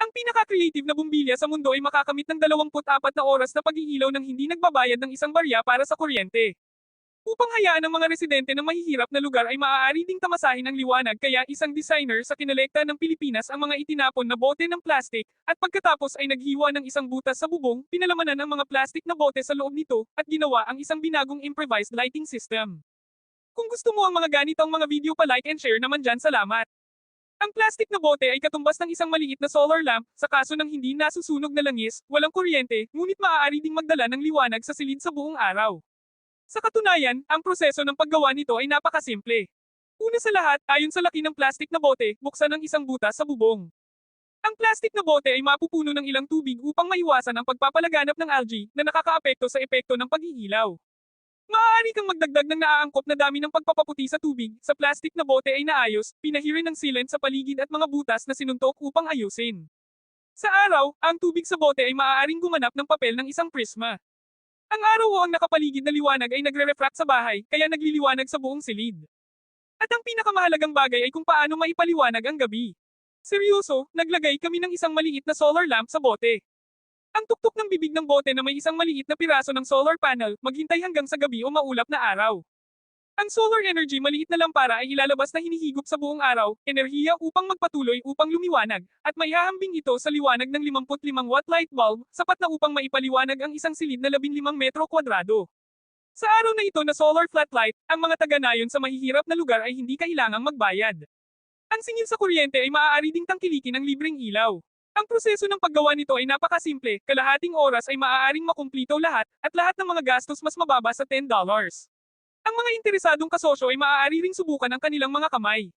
Ang pinaka-creative na bumbilya sa mundo ay makakamit ng 24 na oras na pag-iilaw ng hindi nagbabayad ng isang barya para sa kuryente. Upang hayaan ang mga residente ng mahihirap na lugar ay maaari ding tamasahin ang liwanag kaya isang designer sa kinolekta ng Pilipinas ang mga itinapon na bote ng plastic, at pagkatapos ay naghiwa ng isang butas sa bubong, pinalamanan ang mga plastic na bote sa loob nito, at ginawa ang isang binagong improvised lighting system. Kung gusto mo ang mga ganitong mga video pa-like and share naman dyan, salamat. Ang plastic na bote ay katumbas ng isang maliit na solar lamp, sa kaso ng hindi nasusunog na langis, walang kuryente, ngunit maaari ding magdala ng liwanag sa silid sa buong araw. Sa katunayan, ang proseso ng paggawa nito ay napakasimple. Una sa lahat, ayon sa laki ng plastic na bote, buksan ang isang butas sa bubong. Ang plastic na bote ay mapupuno ng ilang tubig upang maiwasan ang pagpapalaganap ng algae na nakakaapekto sa epekto ng pag-iilaw. Maaari kang magdagdag ng naaangkop na dami ng pagpapaputi sa tubig, sa plastic na bote ay naayos, pinahirin ng sealant sa paligid at mga butas na sinuntok upang ayusin. Sa araw, ang tubig sa bote ay maaaring gumanap ng papel ng isang prisma. Ang araw o ang nakapaligid na liwanag ay nagre-refract sa bahay, kaya nagliliwanag sa buong silid. At ang pinakamahalagang bagay ay kung paano maipaliwanag ang gabi. Seryoso, naglagay kami ng isang maliit na solar lamp sa bote. Ang tuktok ng bibig ng bote na may isang maliit na piraso ng solar panel, maghintay hanggang sa gabi o maulap na araw. Ang solar energy maliit na lampara ay ilalabas na hinihigop sa buong araw, enerhiya upang magpatuloy upang lumiwanag, at maihahambing ito sa liwanag ng 55 watt light bulb, sapat na upang maipaliwanag ang isang silid na 15 metro kwadrado. Sa araw na ito na solar flat light, ang mga taga-nayon sa mahihirap na lugar ay hindi kailangang magbayad. Ang singil sa kuryente ay maaari ding tangkilikin ng libreng ilaw. Ang proseso ng paggawa nito ay napakasimple, kalahating oras ay maaaring makumplito lahat, at lahat ng mga gastos mas mababa sa $10. Ang mga interesadong kasosyo ay maaari ring subukan ang kanilang mga kamay.